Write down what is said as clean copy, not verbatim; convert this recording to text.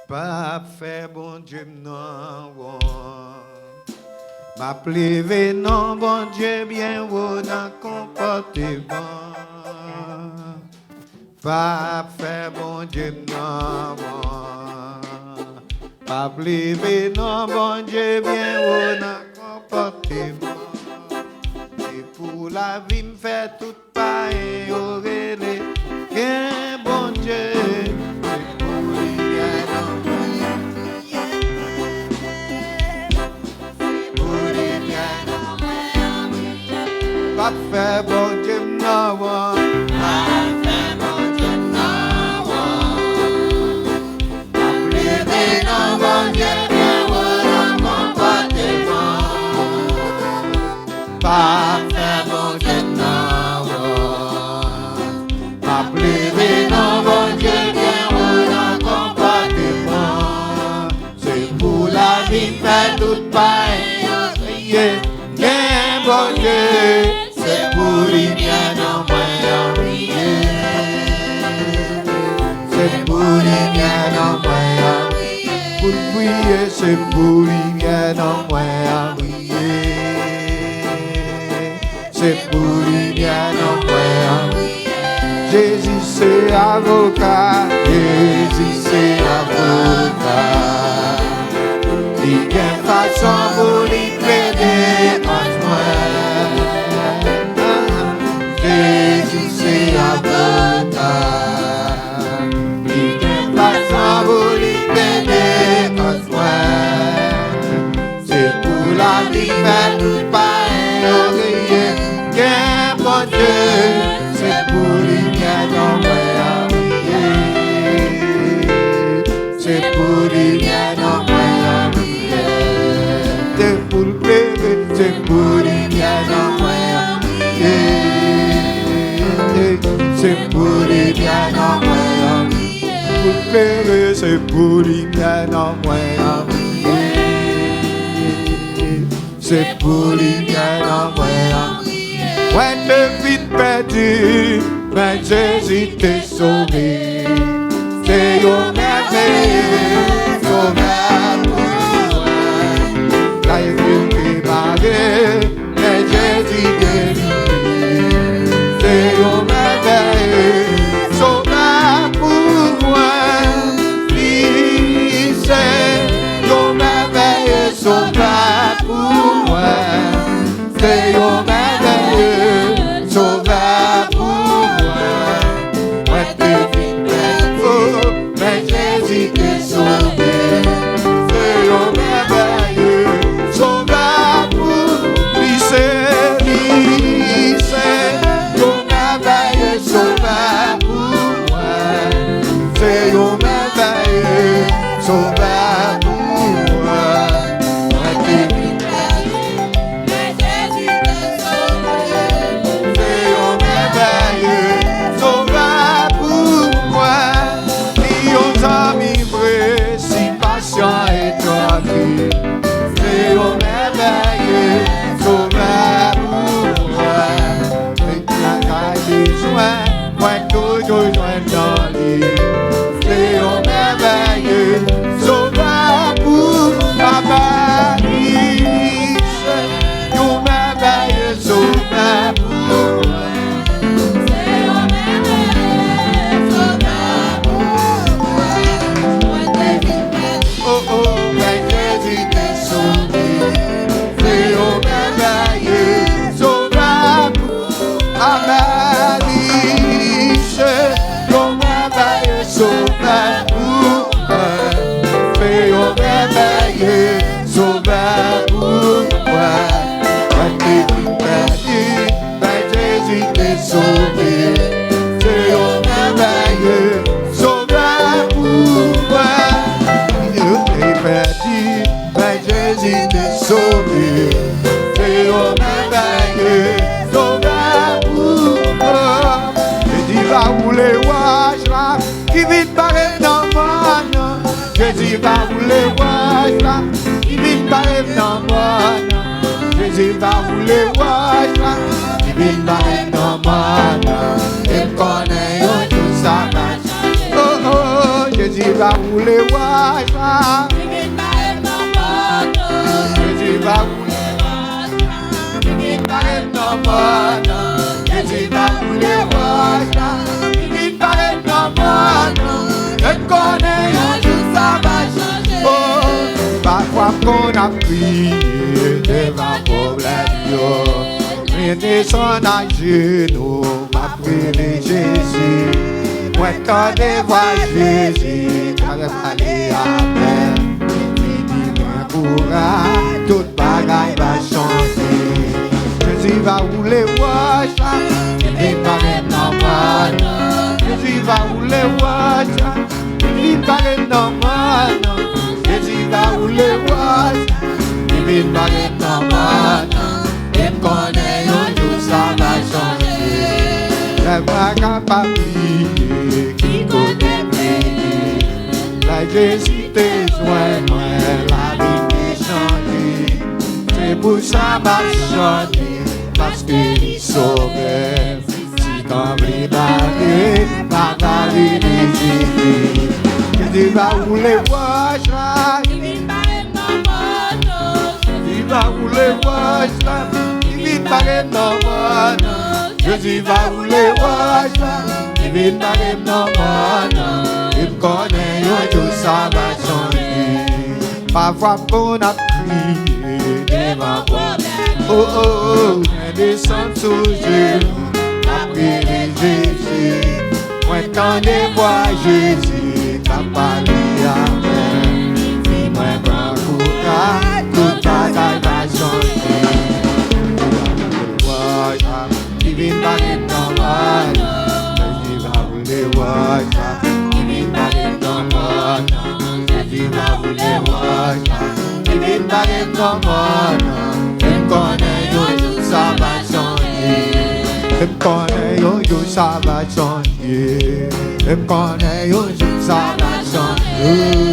Pas fait bon Dieu non. Ma privé non bon Dieu bien haut dans comportement. Pas fait bon Dieu non. Pas privé non bon Dieu bien haut dans comportement. Et pour la vie me fait tout pareil au relais. Qu'un bon Dieu. Pas fait bon Dieu non. Pas fait bon Dieu non. Pas privé non bon Dieu bien haut dans comportement. Pas fait bon Dieu non. Pas privé non bon Dieu bien haut dans comportement. C'est pour la vie fait tout pareil au crier. Qu'un bon Dieu. C'est pour lui bien en moins prier. C'est pour lui bien en moins prier. Pour prier, c'est pour lui bien en moins prier. C'est pour lui bien en moins prier. Jésus c'est avocat. Jésus c'est avocat. Il y a une façon pour lui plaider en moi. Jésus c'est avocat. Il n'est pas sans vous libérer en soi. C'est pour la vie faire tout pareil au rien. Qu'un bon Dieu, c'est pour lui bien envoyer. C'est pour lui bien envoyer. C'est pour le bébé, c'est pour lui bien envoyer. C'est pour les bien en moins. Pour pleurer, c'est pour les bien en moins. C'est pour les bien en moins. Ouais, te vite perdu, mais Jésus t'est sauvé. C'est au merveilleux, au merveilleux. Là, il faut préparer, mais Jésus t'est sauvé. C'est au merveilleux, sauveur pour moi. Oui, c'est au merveilleux, sauveur pour moi. C'est au merveilleux, sauveur pour moi. Ouais, t'es vite, oh, mais Jésus t'est sauvé. C'est au merveilleux, sauveur pour lui, c'est sauveur pour moi, c'est au merveilleux, sauveur pour moi. Mais Jésus t'est sauvé. C'est au merveilleux, sauveur pour moi. Lions amis vrais, si patient et tranquille. C'est au merveilleux, sauveur pour moi. Moi toujours joindre dans l'île. C'est au merveilleux, sauveur pour ma Paris. C'est au merveilleux, sauveur pour moi. C'est au merveilleux, sauveur pour moi. Oh oh, mais Jésus t'est sauvé. C'est au merveilleux, sauveur pour ma Paris. Ton merveilleux sauveur pour moi. Fais au merveilleux sauveur pour moi. Quand t'es perdu, ben Jésus t'est sauvé. Fais au merveilleux sauveur pour moi. Quand t'es perdu, ben Jésus t'est sauvé. Fais au merveilleux sauveur pour moi. Jésus va rouler wash là, qui vite paraît dans moi. Jésus va rouler wash là, qui vite paraît dans moi. Jésus va rouler wash là, qui vite paraît dans moi. Et connaît tout ça. Oh oh, Jésus va rouler wacha. Jésus va rouler wacha. Jésus va rouler wacha. Il paraît normal. Je connais un jour ça va changer. Oh, parfois qu'on a prié devant problème yo. Mais descend à genoux, m'a prié Jésus. Moi quand je vois Jésus, quand je m'allais après, dis-moi courage, toute bagaille va changer. Jésus va rouler wacha, il paraît normal. Jésus va rouler wacha, il paraît normal. Jésus va rouler wacha, il paraît normal. Il connaît un jour ça va changer. La voix capable qui connaît prier. La Jésus te joint, la vie est changée. C'est pour ça m'a chanté, parce qu'il est sauvé. Si t'en veux parler, ma vie est Jésus. Jésus va rouler wacha. Jésus va rouler wacha. Il paraît normal. Jésus va rouler wacha. Il paraît normal. Il connaît un jour ça va changer. Parfois qu'on a prié devant problème. Oh oh oh, je descends sous genoux. Après Jésus, moi quand je vois Jésus, t'as parlé avec. Moi prends courage, tout bagaille va changer. Divine paraît normal. Jésus va rouler wacha. Divine paraît normal. Jésus va rouler wacha. Divine paraît normal. Il connaît un jour ça va changer. Il connaît un jour ça va changer. Il connaît un jour ça va changer.